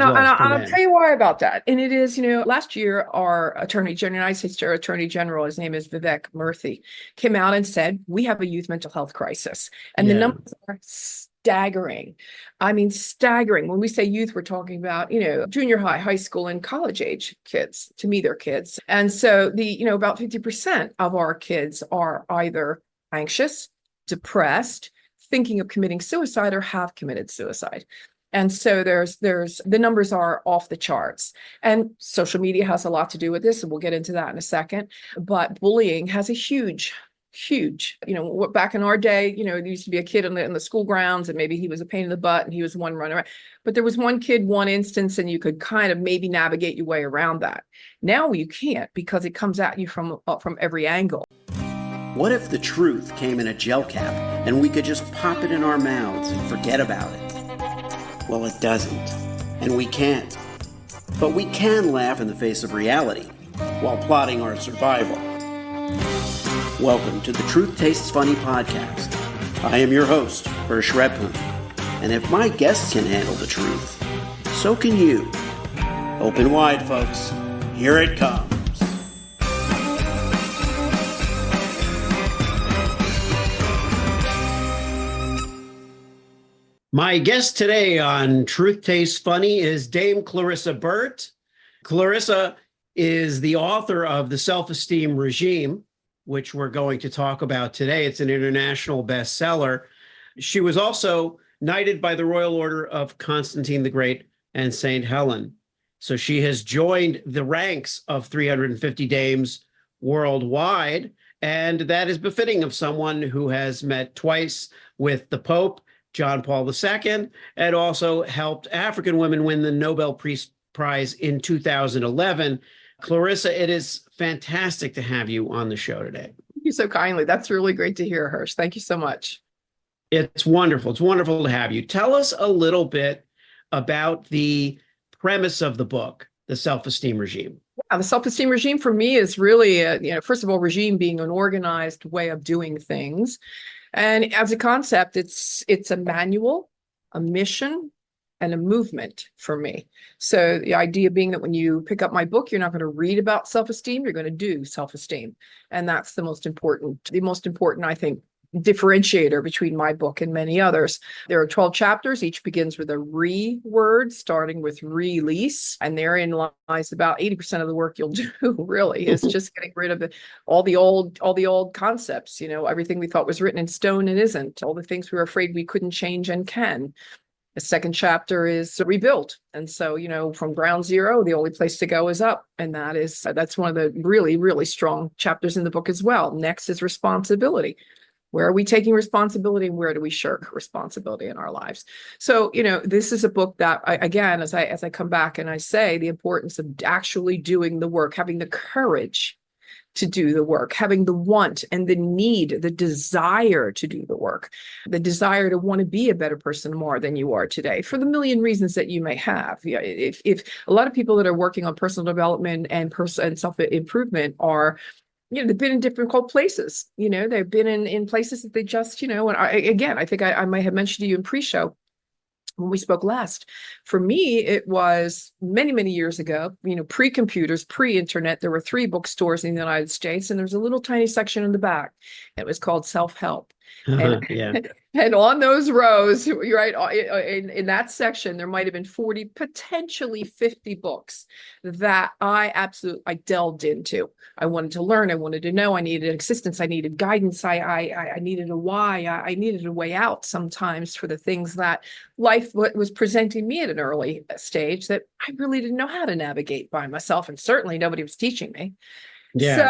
as well as for And I'll men. tell you why about that. And it is, last year, our Attorney General, United States Attorney General, his name is Vivek Murthy, came out and said, we have a youth mental health crisis. And the Yeah. numbers are staggering. I mean, staggering. When we say youth, we're talking about, junior high, high school, and college age kids. To me, they're kids. And so about 50% of our kids are either anxious, depressed, thinking of committing suicide, or have committed suicide. And so there's the numbers are off the charts. And social media has a lot to do with this, and we'll get into that in a second. But bullying has a huge, back in our day, there used to be a kid in the school grounds, and maybe he was a pain in the butt and he was one runner. But there was one kid, one instance, and you could kind of maybe navigate your way around that. Now you can't, because it comes at you from every angle. What if the truth came in a gel cap and we could just pop it in our mouths and forget about it? Well, it doesn't, and we can't. But we can laugh in the face of reality while plotting our survival. Welcome to the Truth Tastes Funny podcast. I am your host, Hirsch Redpun, and if my guests can handle the truth, so can you. Open wide, folks. Here it comes. My guest today on Truth Tastes Funny is Dame Clarissa Burt. Clarissa is the author of The Self-Esteem Regime, which we're going to talk about today. It's an international bestseller. She was also knighted by the Royal Order of Constantine the Great and St. Helen. So she has joined the ranks of 350 dames worldwide, and that is befitting of someone who has met twice with the Pope, John Paul II, and also helped African women win the Nobel Peace Prize in 2011. Clarissa, it is fantastic to have you on the show today. Thank you so kindly. That's really great to hear, Hirsch. Thank you so much. It's wonderful. It's wonderful to have you. Tell us a little bit about the premise of the book, The Self-Esteem Regime. Yeah, the self-esteem regime for me is really, first of all, regime being an organized way of doing things. And as a concept, it's a manual, a mission, and a movement for me. So the idea being that when you pick up my book, you're not going to read about self-esteem, you're going to do self-esteem. And that's the most important, I think, differentiator between my book and many others. There are 12 chapters. Each begins with a re word, starting with release. And therein lies about 80% of the work you'll do, really, is just getting rid of all the old concepts, everything we thought was written in stone and isn't, all the things we were afraid we couldn't change and can. The second chapter is rebuild. And so, from ground zero, the only place to go is up. And that's one of the really, really strong chapters in the book as well. Next is responsibility. Where are we taking responsibility, and where do we shirk responsibility in our lives? So, this is a book that, again, as I come back and I say, the importance of actually doing the work, having the courage to do the work, having the want and the need, the desire to do the work, the desire to want to be a better person more than you are today, for the million reasons that you may have. Yeah, if a lot of people that are working on personal development and self-improvement are, they've been in difficult places. They've been in places that they just, and I think I might have mentioned to you in pre-show when we spoke last. For me, it was many, many years ago, pre-computers, pre-internet. There were 3 bookstores in the United States, and there was a little tiny section in the back. It was called Self-Help. Yeah. And on those rows, you're right, in that section, there might have been 40, potentially 50 books that I delved into. I wanted to learn. I wanted to know. I needed assistance. I needed guidance. I needed a why. I needed a way out sometimes for the things that life was presenting me at an early stage that I really didn't know how to navigate by myself. And certainly nobody was teaching me. Yeah.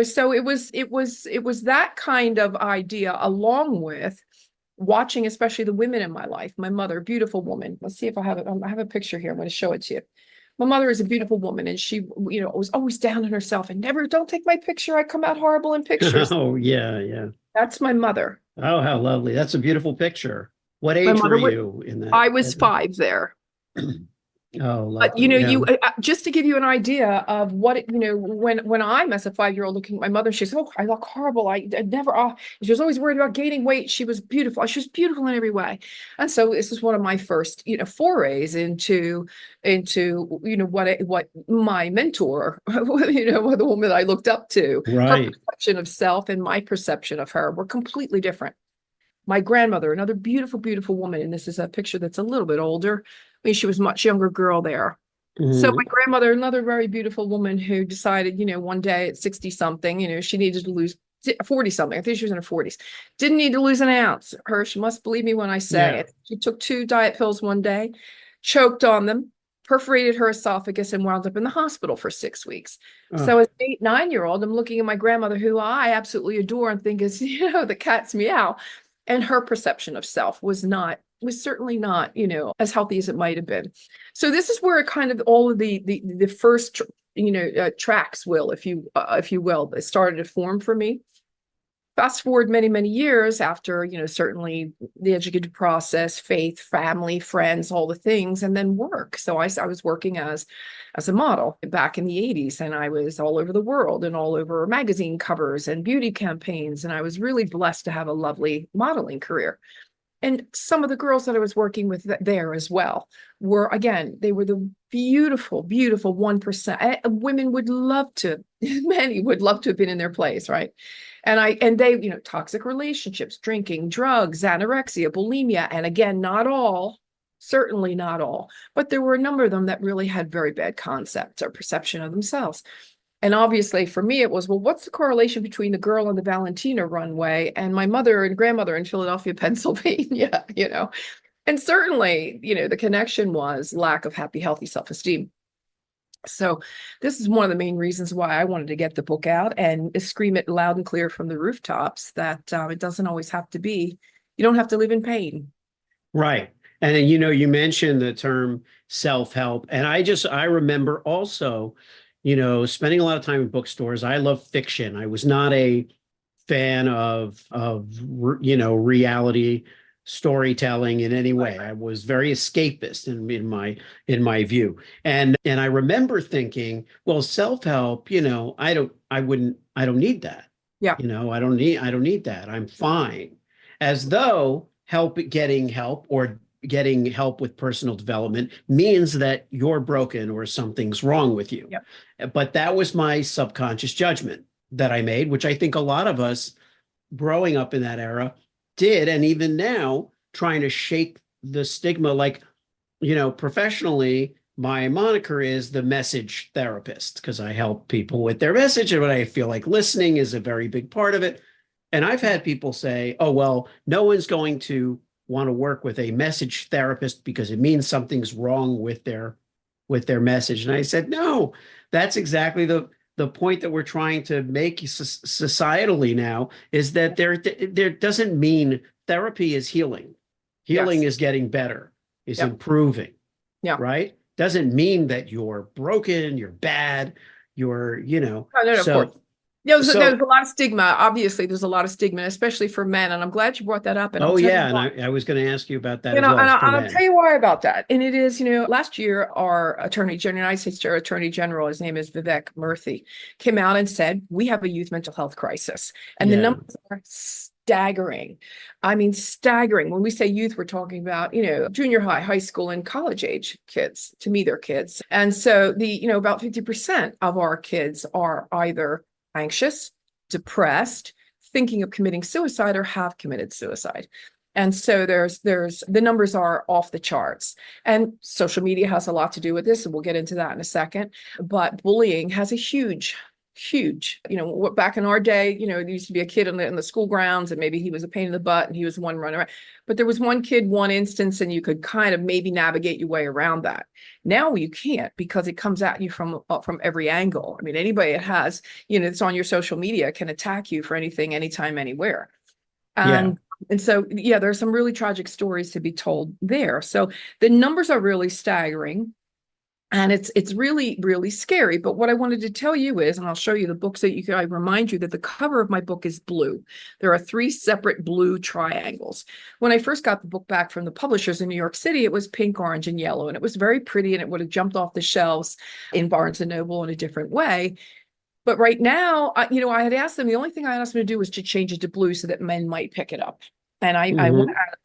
So it was that kind of idea, along with watching, especially the women in my life. My mother, beautiful woman. Let's see if I have it. I have a picture here. I'm going to show it to you. My mother is a beautiful woman, and she, was always down on herself and never, don't take my picture. I come out horrible in pictures. Oh, yeah. That's my mother. Oh, how lovely. That's a beautiful picture. What age were you in that? I was 5 there. Oh, But lovely. Yeah. just to give you an idea of what when I'm as a 5-year-old looking at my mother, she says, "Oh, I look horrible. I never." She was always worried about gaining weight. She was beautiful. She was beautiful in every way, and so this is one of my first forays into what my mentor, what the woman I looked up to, her Right. perception of self and my perception of her were completely different. My grandmother, another beautiful, beautiful woman, and this is a picture that's a little bit older. I mean, she was a much younger girl there. So my Mhm. grandmother, another very beautiful woman who decided, one day at 60 something, she needed to lose 40 something. I think she was in her 40s. Didn't need to lose an ounce. She must believe me when I say Yeah. it. She took 2 diet pills one day, choked on them, perforated her esophagus, and wound up in the hospital for 6 weeks. So Oh, as an 8, 9-year-old, I'm looking at my grandmother, who I absolutely adore and think is, the cat's meow. And her perception of self was certainly not, as healthy as it might have been. So this is where kind of all of the first, tracks will, if you will, that started to form for me. Fast forward many, many years after, certainly the educative process, faith, family, friends, all the things, and then work. So I was working as a model back in the 80s, and I was all over the world and all over magazine covers and beauty campaigns. And I was really blessed to have a lovely modeling career. And some of the girls that I was working with there as well were, again, they were the beautiful, beautiful 1%. Women would love to, many would love to have been in their place, right? And they, toxic relationships, drinking, drugs, anorexia, bulimia. And again, not all, certainly not all, but there were a number of them that really had very bad concepts or perception of themselves. And obviously for me, it was, well, what's the correlation between the girl on the Valentina runway and my mother and grandmother in Philadelphia, Pennsylvania, And certainly, the connection was lack of happy, healthy self-esteem. So this is one of the main reasons why I wanted to get the book out and scream it loud and clear from the rooftops that it doesn't always have to be, you don't have to live in pain. right. And then, you mentioned the term self-help. And I remember also, spending a lot of time in bookstores. I love fiction. I was not a fan of reality storytelling in any way. I was very escapist in my view. And I remember thinking, well, self-help, I don't need that. Yeah. I don't need that. I'm fine. As though getting help or getting help with personal development means that you're broken or something's wrong with you. Yeah. But that was my subconscious judgment that I made, which I think a lot of us growing up in that era did. And even now, trying to shake the stigma, like, professionally, my moniker is the message therapist because I help people with their message. And what I feel like listening is a very big part of it. And I've had people say, oh, well, no one's going to want to work with a message therapist because it means something's wrong with their message. And I said, no, that's exactly the point that we're trying to make societally now, is that there doesn't mean therapy is healing. Healing Yes. is getting better, is Yep. improving. Yeah. Right? Doesn't mean that you're broken, you're bad, you're, No, of so course. There's so a lot of stigma. Obviously, there's a lot of stigma, especially for men. And I'm glad you brought that up. And oh I'll tell yeah, you and why. I was going to ask you about that as well And as for I'll tell men. you why about that. And it is, last year, our United States Attorney General, his name is Vivek Murthy, came out and said, we have a youth mental health crisis. And the Yeah. numbers are staggering. I mean, staggering. When we say youth, we're talking about, junior high, high school, and college age kids. To me, they're kids. And so about 50% of our kids are either anxious, depressed, thinking of committing suicide, or have committed suicide. And so there's the numbers are off the charts. And social media has a lot to do with this, and we'll get into that in a second. But bullying has a huge, back in our day, there used to be a kid in the school grounds, and maybe he was a pain in the butt and he was one running around. But there was one kid, one instance, and you could kind of maybe navigate your way around that. Now you can't, because it comes at you from every angle. I mean, anybody that has, it's on your social media can attack you for anything, anytime, anywhere. And so, yeah, there's some really tragic stories to be told there. So the numbers are really staggering. And it's really, really scary. But what I wanted to tell you is, and I'll show you the book so I remind you that the cover of my book is blue. There are 3 separate blue triangles. When I first got the book back from the publishers in New York City, it was pink, orange, and yellow. And it was very pretty, and it would have jumped off the shelves in Barnes and Noble in a different way. But right now, I had asked them, the only thing I asked them to do was to change it to blue so that men might pick it up. And I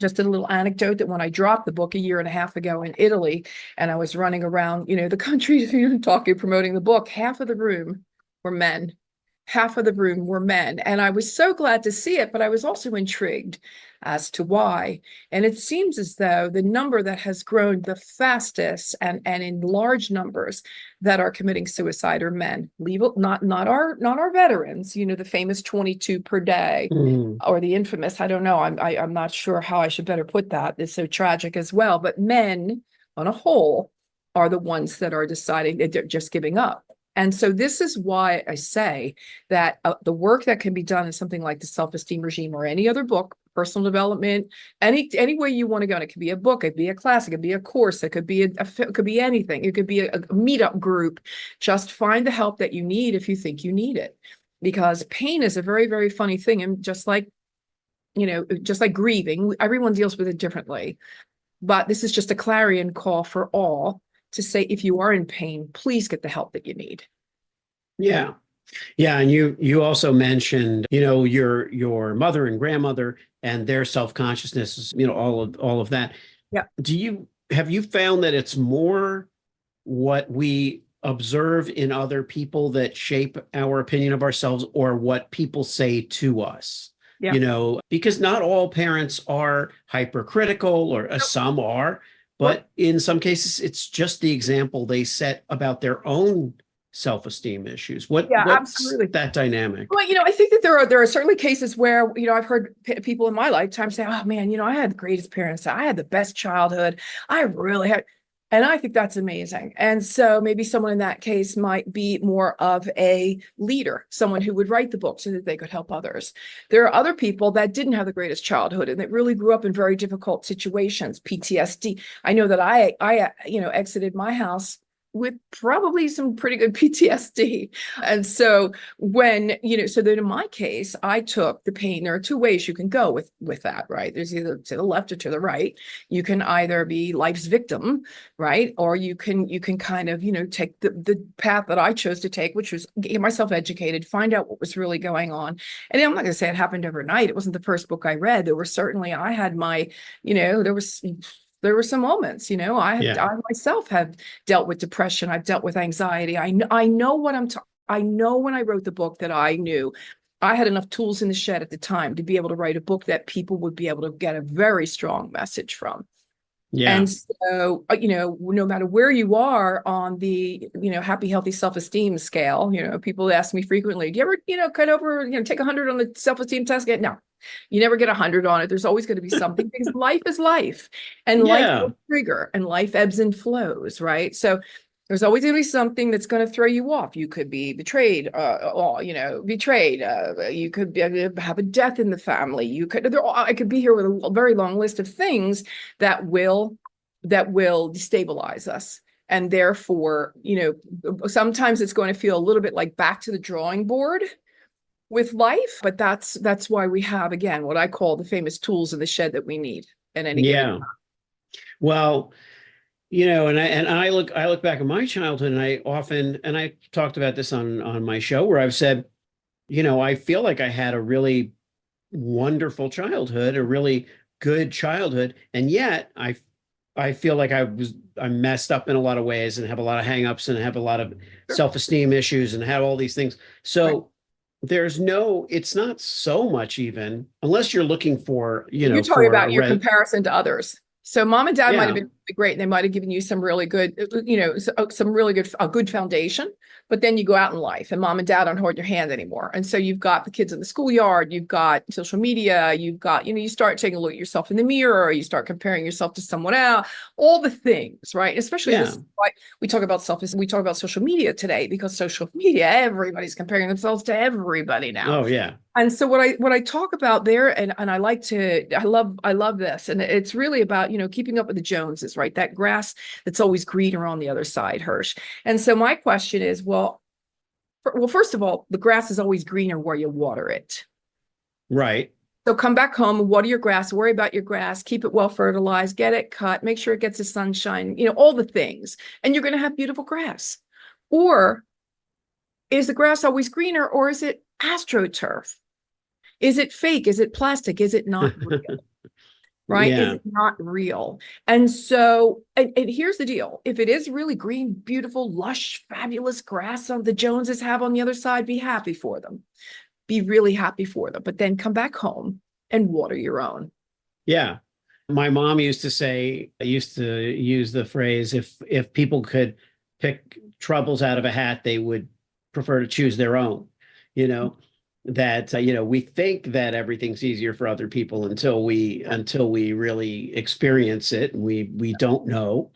just did a little anecdote that when I dropped the book a year and a half ago in Italy, and I was running around, the country, talking, promoting the book, half of the room were men. Half of the room were men. And I was so glad to see it, but I was also intrigued as to why. And it seems as though the number that has grown the fastest and in large numbers that are committing suicide are men. Not our veterans, the famous 22 per day, or the infamous, I don't know, I'm not sure how I should better put that. It's so tragic as well. But men on a whole are the ones that are deciding that they're just giving up. And so this is why I say that the work that can be done in something like the Self-Esteem Regime or any other book, personal development, any way you want to go. And it could be a book, it could be a class, it could be a course, it could be it could be anything. It could be a meetup group. Just find the help that you need if you think you need it, because pain is a very, very funny thing. And just like grieving, everyone deals with it differently. But this is just a clarion call for all to say, if you are in pain, please get the help that you need. Yeah. Yeah. And you also mentioned, your mother and grandmother and their self-consciousness, all of that. Yeah. Have you found that it's more what we observe in other people that shape our opinion of ourselves, or what people say to us? Yeah. Because not all parents are hypercritical, or some are. But in some cases, it's just the example they set about their own self-esteem issues. What's absolutely that dynamic? Well, I think that there are certainly cases where, I've heard people in my lifetime say, oh man, I had the greatest parents. I had the best childhood. I really had. And I think that's amazing. And so maybe someone in that case might be more of a leader, someone who would write the book so that they could help others. There are other people that didn't have the greatest childhood and that really grew up in very difficult situations, PTSD. I know that I exited my house with probably some pretty good PTSD. And so so then in my case, I took the pain. There are 2 ways you can go with that, right? There's either to the left or to the right. You can either be life's victim, right? Or you can kind of, take the path that I chose to take, which was get myself educated, find out what was really going on. And I'm not going to say it happened overnight. It wasn't the first book I read. There were certainly, I had my, there were some moments, I myself have dealt with depression. I've dealt with anxiety. I know what I know when I wrote the book that I knew I had enough tools in the shed at the time to be able to write a book that people would be able to get a very strong message from. Yeah. And so, no matter where you are on the, happy, healthy self-esteem scale, people ask me frequently, do you ever, cut over, take 100 on the self-esteem test? No, you never get 100 on it. There's always going to be something because life is life, and life will trigger, and life ebbs and flows, right? So there's always going to be something that's going to throw you off. You could be betrayed, betrayed. You could have a death in the family. I could be here with a very long list of things that will destabilize us. And therefore, sometimes it's going to feel a little bit like back to the drawing board with life. But that's why we have, again, what I call the famous tools in the shed that we need at any given time. Well, and I look back at my childhood, and I talked about this on my show, where I've said, I feel like I had a really wonderful childhood, a really good childhood. And yet I feel like I'm messed up in a lot of ways, and have a lot of hangups, and have a lot of self-esteem issues, and have all these things. So it's not so much, even unless you're looking for, you're talking about your comparison to others. So mom and dad might have been great, and they might have given you some really good, a good foundation. But then you go out in life, and mom and dad aren't holding your hand anymore. And so you've got the kids in the schoolyard, you've got social media, you've got, you start taking a look at yourself in the mirror, you start comparing yourself to someone else, all the things, right? Especially this is why we talk about we talk about social media today, because social media, everybody's comparing themselves to everybody now. Oh yeah. And so what I talk about there, and I love this, and it's really about, keeping up with the Joneses, right? That grass that's always greener on the other side, Hirsch. And so my question is, well, first of all, the grass is always greener where you water it. Right. So come back home and water your grass, worry about your grass, keep it well fertilized, get it cut, make sure it gets the sunshine, all the things, and you're going to have beautiful grass. Or is the grass always greener, or is it astroturf? Is it fake? Is it plastic? Is it not real? Right? Yeah. Is it not real? And so, and here's the deal. If it is really green, beautiful, lush, fabulous grass on the Joneses have on the other side, be happy for them. Be really happy for them. But then come back home and water your own. Yeah. My mom used to use the phrase, if people could pick troubles out of a hat, they would prefer to choose their own. That we think that everything's easier for other people until we really experience it, and we don't know.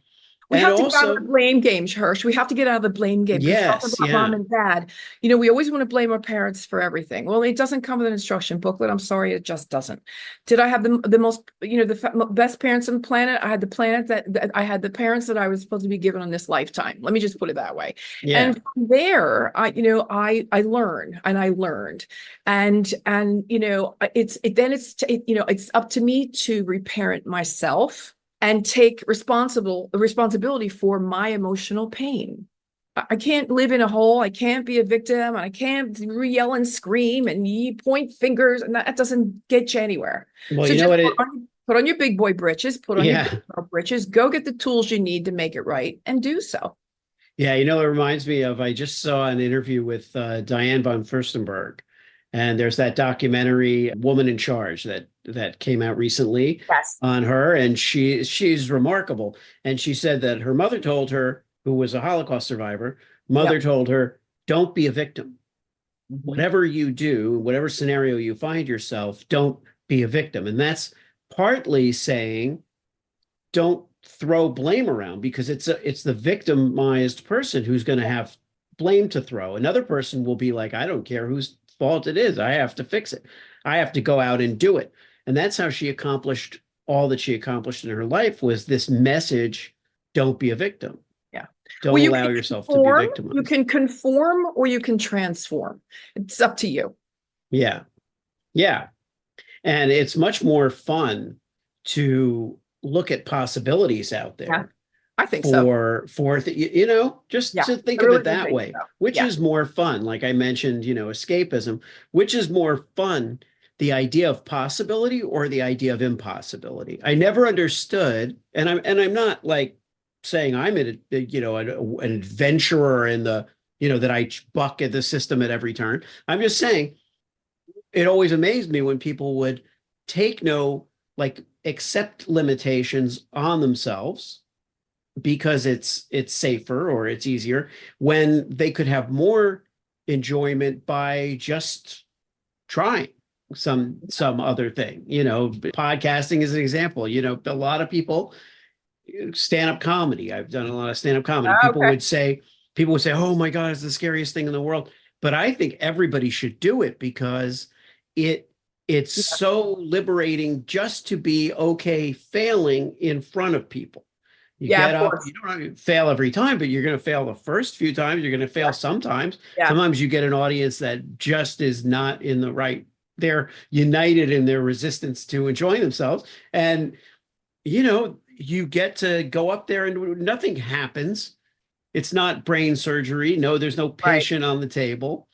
We And have to also, get out of the blame game, Hirsch. We have to get out of the blame game. yes, About mom and dad. We always want to blame our parents for everything. Well, it doesn't come with an instruction booklet. I'm sorry, it just doesn't. Did I have the most, the best parents on the planet? I had the planet that I had the parents that I was supposed to be given on this lifetime. Let me just put it that way. yeah. And from there, I learned and I learned, and it's up to me to reparent myself and take responsibility for my emotional pain. I can't live in a hole. I can't be a victim, and I can't yell and scream and point fingers, and that doesn't get you anywhere. Well, So you know what? Put on your big boy britches, put on Yeah. your big girl britches, go get the tools you need to make it right, and do so. Yeah, it reminds me of, I just saw an interview with Diane von Furstenberg, and there's that documentary Woman in Charge that came out recently. Yes. On her, and she's remarkable. And she said that her mother told her, who was a Holocaust survivor, told her, don't be a victim. Mm-hmm. Whatever you do, whatever scenario you find yourself, don't be a victim. And that's partly saying, don't throw blame around, because it's the victimized person who's going to have blame to throw. Another person will be like, I don't care whose fault it is. I have to fix it. I have to go out and do it. And that's how she accomplished all that she accomplished in her life, was this message: don't be a victim. Yeah. Don't allow yourself to be victimized. You can conform or you can transform. It's up to you. Yeah. Yeah. And it's much more fun to look at possibilities out there. Yeah, I think just to think of it that way, which is more fun. Like I mentioned, escapism, which is more fun, the idea of possibility or the idea of impossibility. I never understood, and I'm not like saying I'm an adventurer in the, that I buck at the system at every turn. I'm just saying it always amazed me when people would accept limitations on themselves because it's safer or it's easier, when they could have more enjoyment by just trying some other thing. Podcasting is an example. A lot of people, stand-up comedy. I've done a lot of stand-up comedy. People would say, oh my God, it's the scariest thing in the world. But I think everybody should do it, because it's so liberating just to be okay failing in front of people. You get up, you don't fail every time, but you're going to fail the first few times. You're going to fail sometimes. Yeah. Sometimes you get an audience that just is not in the right. They're united in their resistance to enjoying themselves. And, you get to go up there and nothing happens. It's not brain surgery. No, there's no patient on the table,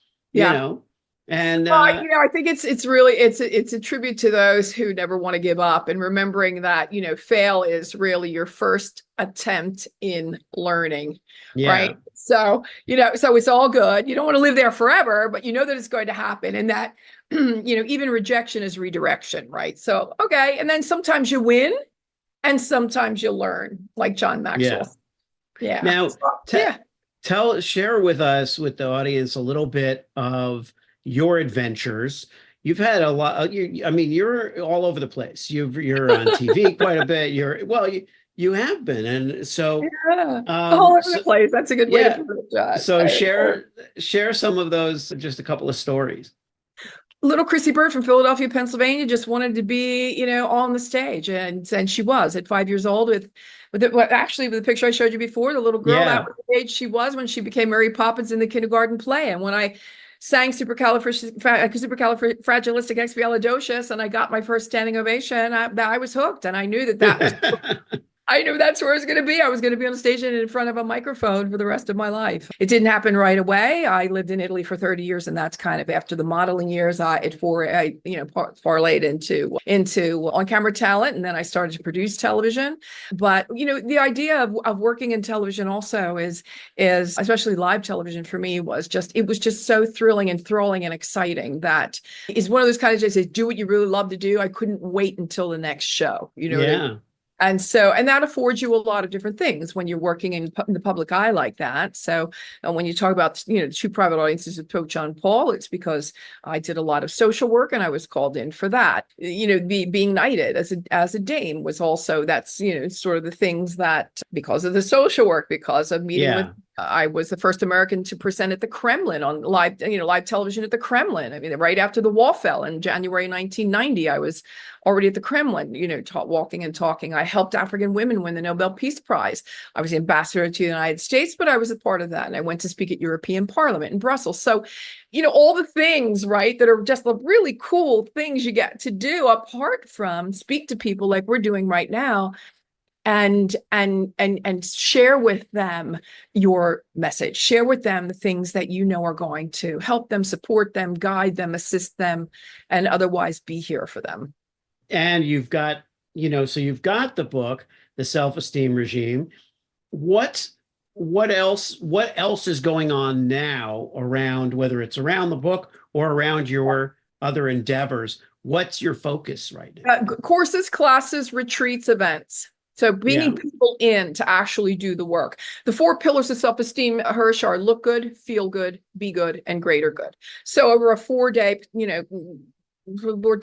And I think it's really a tribute to those who never want to give up, and remembering that fail is really your first attempt in learning, right? So so it's all good. You don't want to live there forever, but that it's going to happen, and that even rejection is redirection, right? So okay, and then sometimes you win, and sometimes you learn, like John Maxwell. Yeah. Now, share with us, with the audience, a little bit of your adventures. You've had a lot. You're all over the place. You're on TV quite a bit. You have been, and so all over the place. That's a good way to put it. So share some of those. Just a couple of stories. Little Chrissy Burt from Philadelphia, Pennsylvania, just wanted to be, on the stage, and she was at 5 years old actually with the picture I showed you before, the little girl, that Yeah. was the age she was when she became Mary Poppins in the kindergarten play. And when I sang supercalifragilisticexpialidocious and I got my first standing ovation, I was hooked, and I knew that was I knew that's where I was going to be. I was going to be on stage and in front of a microphone for the rest of my life. It didn't happen right away. I lived in Italy for 30 years, and that's kind of after the modeling years. I parlayed into on-camera talent, and then I started to produce television. But the idea of working in television also is especially live television for me was just so thrilling and enthralling and exciting. That is one of those kind of days. Do what you really love to do. I couldn't wait until the next show. You know what I mean? And that affords you a lot of different things when you're working in the public eye like that. So, and when you talk about, two private audiences with Pope John Paul, it's because I did a lot of social work and I was called in for that. Being knighted as a dame was also, that's, sort of the things that, because of the social work, because of meeting with, I was the first American to present at the Kremlin on live television at the Kremlin. I mean, right after the wall fell in January 1990, I was already at the Kremlin, walking and talking. I helped African women win the Nobel Peace Prize. I was the ambassador to the United States, but I was a part of that. And I went to speak at European Parliament in Brussels. So, all the things, right, that are just the really cool things you get to do apart from speak to people like we're doing right now. And share with them your message, share with them the things that are going to help them, support them, guide them, assist them, and otherwise be here for them. And you've got, so you've got the book, The Self-Esteem Regime. What else is going on now around, whether it's around the book or around your other endeavors? What's your focus right now? Courses, classes, retreats, events. So bringing people in to actually do the work. The 4 pillars of self-esteem, Hirsch, are look good, feel good, be good, and greater good. So over a 4-day, we're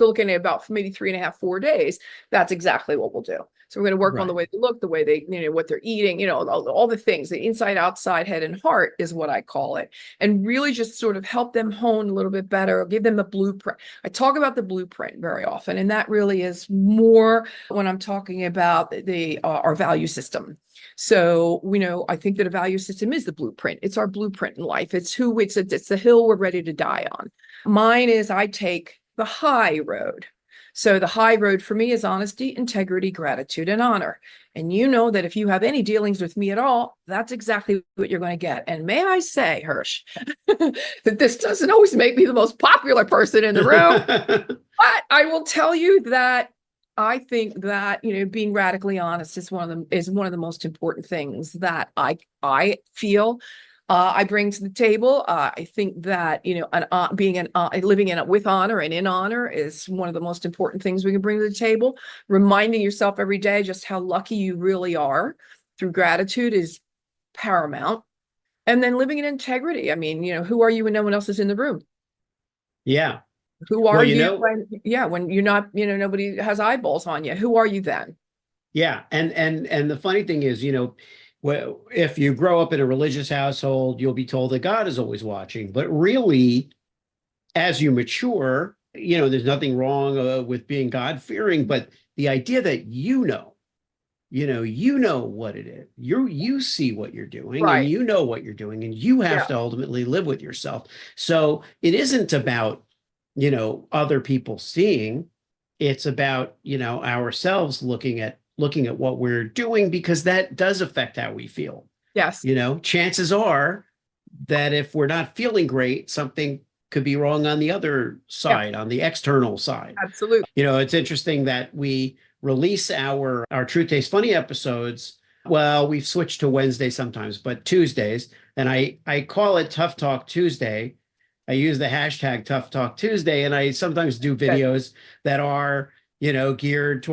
looking at about maybe 3.5, 4 days. That's exactly what we'll do. So we're going to work on the way they look, the way they, what they're eating, all the things, the inside, outside, head, and heart is what I call it. And really just sort of help them hone a little bit better, give them a blueprint. I talk about the blueprint very often, and that really is more when I'm talking about our value system. So, I think that a value system is the blueprint. It's our blueprint in life. It's the hill we're ready to die on. Mine is I take the high road. So the high road for me is honesty, integrity, gratitude, and honor. And that if you have any dealings with me at all, that's exactly what you're going to get. And may I say, Hirsch, that this doesn't always make me the most popular person in the room, but I will tell you that I think that, being radically honest is one of the most important things that I feel I bring to the table. I think that, living with honor and in honor is one of the most important things we can bring to the table. Reminding yourself every day just how lucky you really are through gratitude is paramount. And then living in integrity. I mean, who are you when no one else is in the room? Yeah. Who are you when you're not, nobody has eyeballs on you? Who are you then? Yeah. And the funny thing is, well, if you grow up in a religious household, you'll be told that God is always watching. But really, as you mature, there's nothing wrong with being God-fearing. But the idea that you know what it is, you see what you're doing, right, and you know what you're doing, and you have to ultimately live with yourself. So it isn't about, other people seeing. It's about, ourselves looking at what we're doing, because that does affect how we feel. Yes. Chances are that if we're not feeling great, something could be wrong on the other side, on the external side. Absolutely. It's interesting that we release our Truth Taste Funny episodes. Well, we've switched to Wednesday sometimes, but Tuesdays. And I call it Tough Talk Tuesday. I use the hashtag Tough Talk Tuesday, and I sometimes do videos that are, geared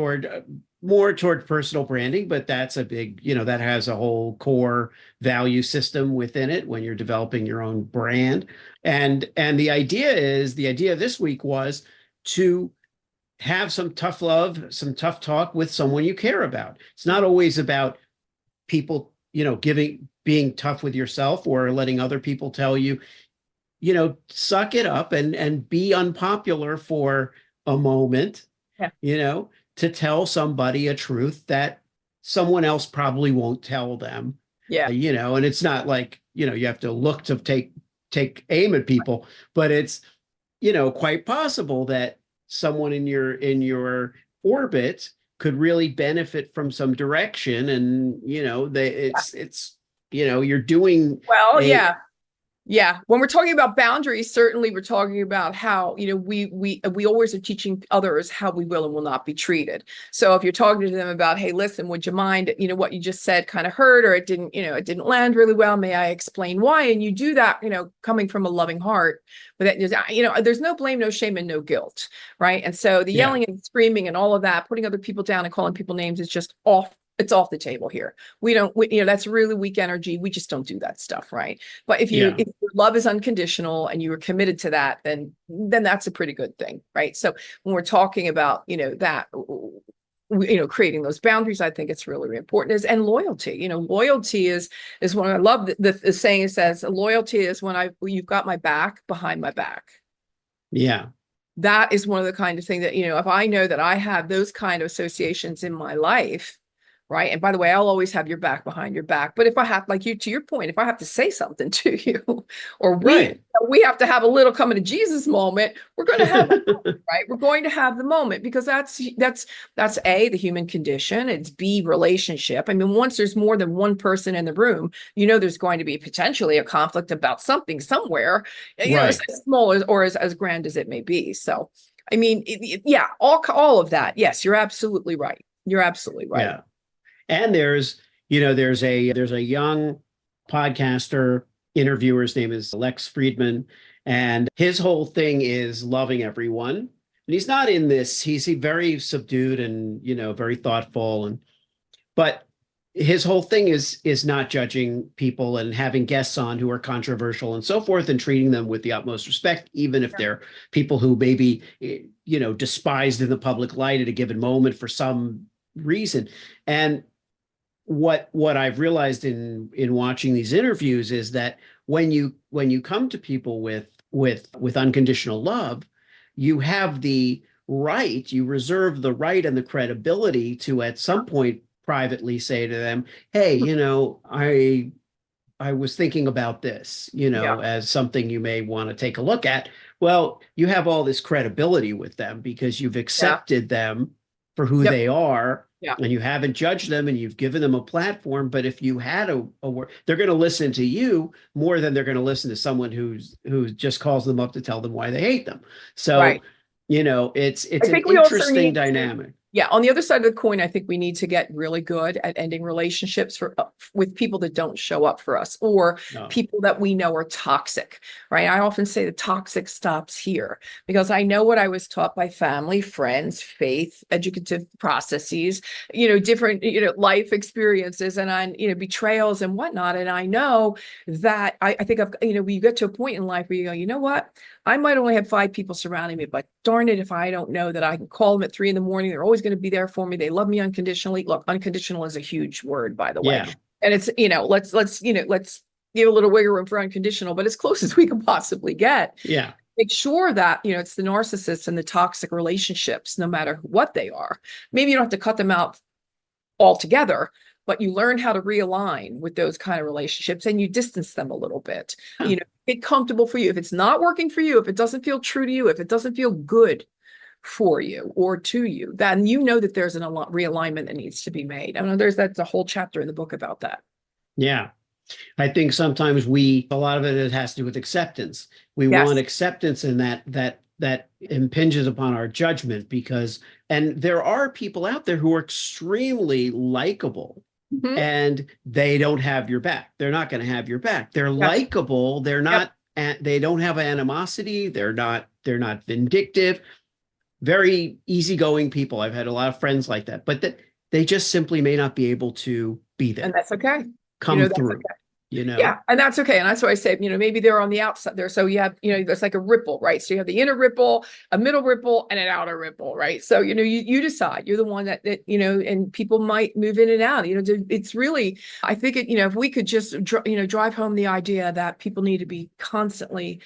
more toward personal branding, but that's a big, that has a whole core value system within it when you're developing your own brand. And the idea this week was to have some tough love, some tough talk with someone you care about. It's not always about people, being tough with yourself or letting other people tell you, suck it up and be unpopular for a moment, Yeah. to tell somebody a truth that someone else probably won't tell them. Yeah. And it's not like, you have to look to take aim at people, but it's, quite possible that someone in your orbit could really benefit from some direction. And, you're doing Well, yeah. Yeah. When we're talking about boundaries, certainly we're talking about how, we always are teaching others how we will and will not be treated. So if you're talking to them about, hey, listen, would you mind, what you just said kind of hurt, or it didn't land really well. May I explain why? And you do that, coming from a loving heart, but that, there's no blame, no shame, and no guilt. Right. And so the yelling and screaming and all of that, putting other people down and calling people names is just off. It's off the table here. That's really weak energy. We just don't do that stuff, right? But if your love is unconditional and you are committed to that, then that's a pretty good thing, right? So when we're talking about, that, creating those boundaries, I think it's really important. And loyalty, loyalty is when I love the saying says, loyalty is when you've got my back behind my back. Yeah. That is one of the kind of things that, if I know that I have those kind of associations in my life, right. And by the way, I'll always have your back behind your back. But if I have, to your point, if I have to say something to you, or we have to have a little coming to Jesus moment, we're going to have a moment, right? We're going to have the moment, because that's A, the human condition. It's B, relationship. I mean, once there's more than one person in the room, there's going to be potentially a conflict about something somewhere, as small or as grand as it may be. So, I mean, all of that. Yes, you're absolutely right. You're absolutely right. Yeah. And there's a young podcaster interviewer. His name is Lex Friedman, and his whole thing is loving everyone. And he's not in this. He's very subdued and, very thoughtful. But his whole thing is not judging people and having guests on who are controversial and so forth, and treating them with the utmost respect, even if they're people who may be, despised in the public light at a given moment for some reason. And what I've realized in watching these interviews is that when you come to people with unconditional love, you have the right, you reserve the right and the credibility to at some point privately say to them, hey, I was thinking about this, as something you may want to take a look at. Well, you have all this credibility with them because you've accepted them for who they are. Yeah. And you haven't judged them, and you've given them a platform. But if you had a word, they're going to listen to you more than they're going to listen to someone who just calls them up to tell them why they hate them. So, it's an interesting dynamic. Yeah. On the other side of the coin, I think we need to get really good at ending relationships with people that don't show up for us, or people that we know are toxic, right? I often say the toxic stops here, because I know what I was taught by family, friends, faith, educative processes, different, life experiences, and betrayals and whatnot. And I know that I think we get to a point in life where you go, you know what? I might only have 5 people surrounding me, but darn it, if I don't know that I can call them at 3 a.m, they're always going to be there for me. They love me unconditionally. Look, unconditional is a huge word, by the way. And it's, let's give a little wiggle room for unconditional, but as close as we can possibly get. Yeah. Make sure that, it's the narcissists and the toxic relationships, no matter what they are. Maybe you don't have to cut them out altogether, but you learn how to realign with those kind of relationships, and you distance them a little bit. Get comfortable for you. If it's not working for you, if it doesn't feel true to you, if it doesn't feel good for you or to you, then that there's a realignment that needs to be made. I know that's a whole chapter in the book about that. Yeah. I think sometimes a lot of it has to do with acceptance. We want acceptance, and that impinges upon our judgment, and there are people out there who are extremely likable. Mm-hmm. And they don't have your back. They're not going to have your back. They're likable. They're not. They don't have animosity. They're not vindictive. Very easygoing people. I've had a lot of friends like that, but they just simply may not be able to be there. And that's okay. Come through. you know? Yeah, and that's okay. And that's why I say, maybe they're on the outside there. So you have, there's like a ripple, right? So you have the inner ripple, a middle ripple, and an outer ripple, right? So, you decide. You're the one that, and people might move in and out. It's really, I think if we could just, drive home the idea that people need to be constantly,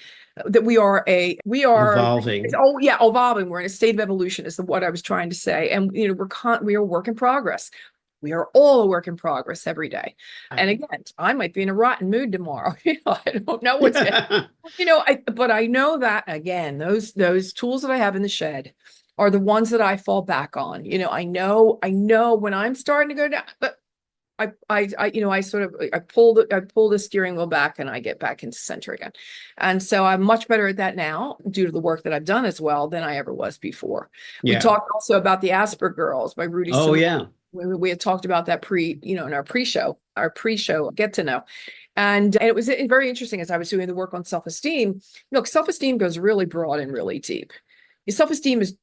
that we are Evolving. Evolving. We're in a state of evolution is what I was trying to say. And, we are a work in progress. We are all a work in progress every day. And again, I might be in a rotten mood tomorrow. I don't know what's but I know that again, those tools that I have in the shed are the ones that I fall back on. I know when I'm starting to go down, but I pull the steering wheel back and I get back into center again. And so I'm much better at that now due to the work that I've done as well than I ever was before. Yeah. We talked also about the Asper Girls by Rudy. Oh, yeah. We had talked about that in our pre-show get to know. And it was very interesting as I was doing the work on self-esteem. Look, self-esteem goes really broad and really deep. Self-esteem is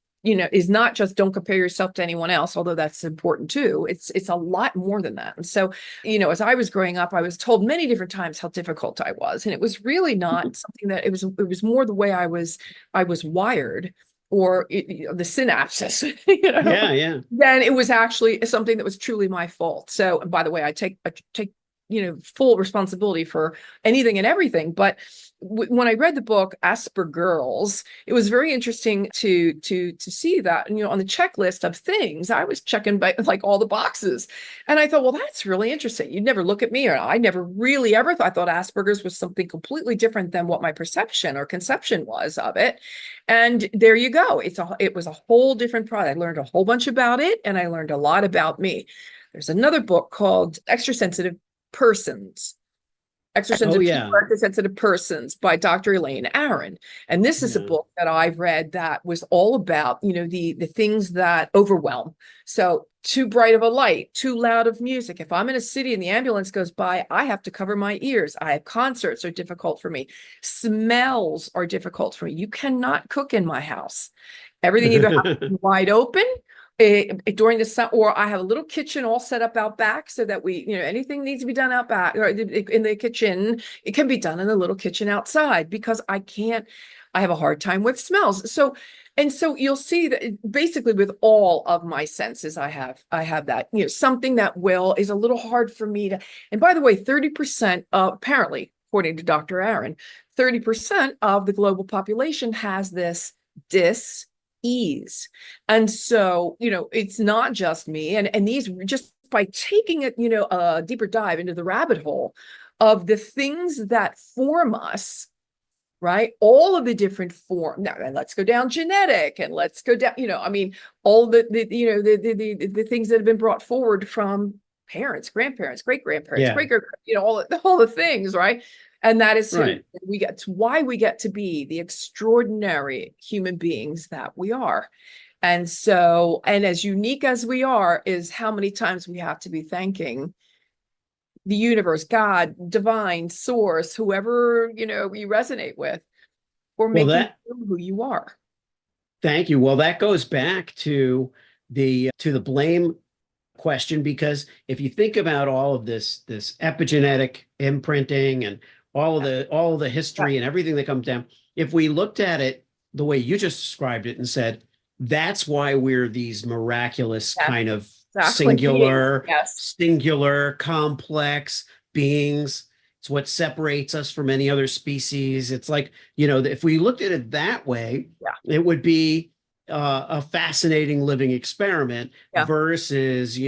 not just don't compare yourself to anyone else, although that's important too. It's a lot more than that. And so, as I was growing up, I was told many different times how difficult I was. And it was really not something that it was more the way I was wired, or the synapses, Yeah. then it was actually something that was truly my fault. So, and by the way, I take full responsibility for anything and everything. But when I read the book Asper Girls, it was very interesting to see that, on the checklist of things, I was checking by like all the boxes. And I thought, well, that's really interesting. You'd never look at me, or I never really ever thought Asperger's was something completely different than what my perception or conception was of it. And there you go. It was a whole different product. I learned a whole bunch about it, and I learned a lot about me. There's another book called Extrasensitive Extrasensitive Persons by Dr. Elaine Aron. And this is a book that I've read that was all about, the things that overwhelm. So too bright of a light, too loud of music. If I'm in a city and the ambulance goes by, I have to cover my ears. Concerts are difficult for me. Smells are difficult for me. You cannot cook in my house. Everything either has to be wide open during the sun, or I have a little kitchen all set up out back so that anything needs to be done out back or in the kitchen, it can be done in the little kitchen outside, because I have a hard time with smells. So you'll see that basically with all of my senses, I have that, something that is a little hard for me to, and by the way, 30% apparently, according to Dr. Aron, 30% of the global population has this dis-ease. And so, it's not just me, and these, just by taking it, a deeper dive into the rabbit hole of the things that form us, right? All of the different form. Now, and let's go down genetic, and let's go down, all the things that have been brought forward from parents, grandparents, great-grandparents, all the things, right? And that is right. Why we get to be the extraordinary human beings that we are. And so, and as unique as we are, is how many times we have to be thanking the universe, God, divine source, whoever, you resonate with, for making you who you are. Thank you. Well, that goes back to the blame question, because if you think about all of this epigenetic imprinting and all of the history and everything that comes down, if we looked at it the way you just described it and said, that's why we're these miraculous kind of singular, complex beings. It's what separates us from any other species. It's like, if we looked at it that way, it would be a fascinating living experiment versus,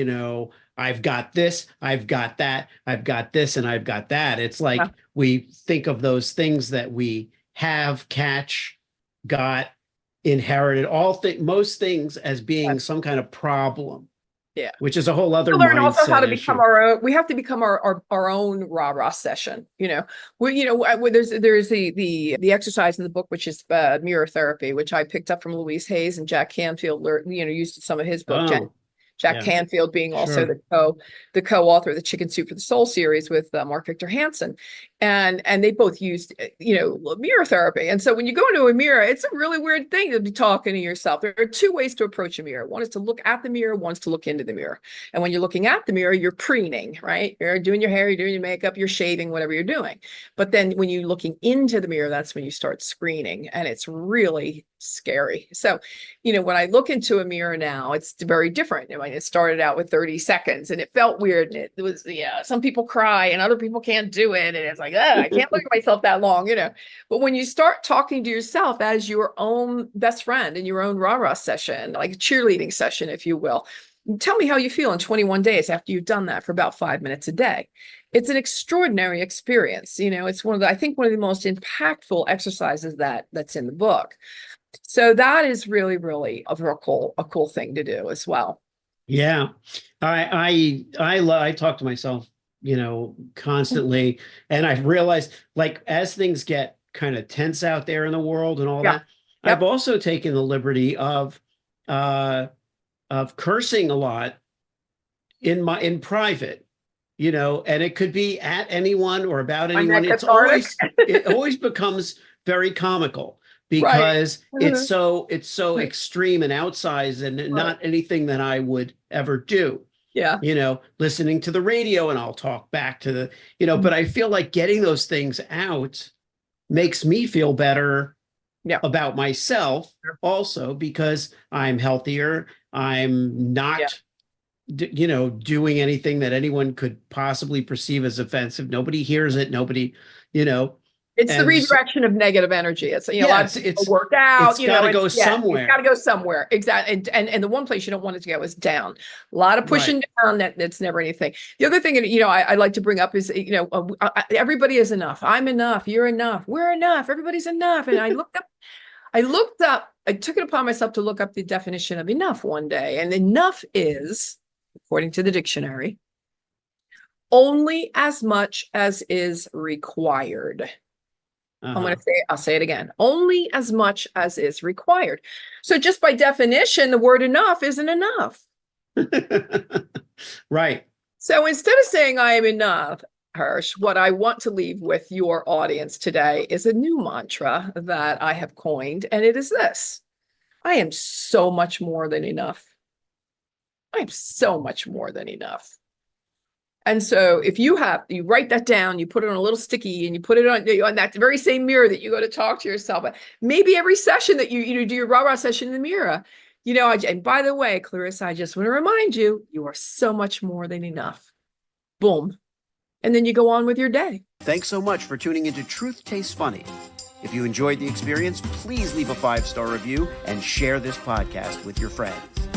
I've got this, I've got that, I've got this, and I've got that. It's like we think of those things that we have, got, inherited, most things as being some kind of problem. Yeah, which is a whole other mindset. Learn also how to become our own. We have to become our own rah-rah session. There's the exercise in the book, which is mirror therapy, which I picked up from Louise Hayes and Jack Canfield. Used some of his book. Jack Canfield being also the co-author of the Chicken Soup for the Soul series with Mark Victor Hansen. And they both used, mirror therapy. And so when you go into a mirror, it's a really weird thing to be talking to yourself. There are two ways to approach a mirror. One is to look at the mirror, one's to look into the mirror. And when you're looking at the mirror, you're preening, right? You're doing your hair, you're doing your makeup, you're shaving, whatever you're doing. But then when you're looking into the mirror, that's when you start screening, and it's really scary. So, when I look into a mirror now, it's very different. It started out with 30 seconds and it felt weird. And it was, some people cry and other people can't do it. And it's like, I can't look at myself that long, But when you start talking to yourself as your own best friend in your own rah-rah session, like a cheerleading session, if you will, tell me how you feel in 21 days after you've done that for about 5 minutes a day. It's an extraordinary experience. It's I think one of the most impactful exercises that's in the book. So that is really, really a cool thing to do as well. Yeah. I talk to myself, constantly. And I've realized, like, as things get kind of tense out there in the world and all that, yep. I've also taken the liberty of cursing a lot in private, and it could be at anyone or about anyone. It always becomes very comical. Because right. It's so right. extreme and outsized, and right. not anything that I would ever do. Yeah. Listening to the radio, and I'll talk back to the, but I feel like getting those things out makes me feel better about myself also, because I'm healthier. I'm not, doing anything that anyone could possibly perceive as offensive. Nobody hears it. Nobody, It's the redirection of negative energy. It's, a lot of people work out. It's got to go somewhere. It's got to go somewhere. Exactly. And the one place you don't want it to go is down. A lot of pushing down. That's never anything. The other thing, I like to bring up is, everybody is enough. I'm enough. You're enough. We're enough. Everybody's enough. And I looked up, I took it upon myself to look up the definition of enough one day. And enough is, according to the dictionary, only as much as is required. I'll say it again, only as much as is required. So just by definition, the word enough isn't enough. Right. So instead of saying I am enough, Hirsch, what I want to leave with your audience today is a new mantra that I have coined, and it is this: I am so much more than enough. I am so much more than enough. And so if you write that down, you put it on a little sticky, and you put it on that very same mirror that you go to talk to yourself. Maybe every session that you do your rah-rah session in the mirror, and by the way, Clarissa, I just want to remind you, you are so much more than enough. Boom. And then you go on with your day. Thanks so much for tuning into Truth Tastes Funny. If you enjoyed the experience, please leave a 5-star review and share this podcast with your friends.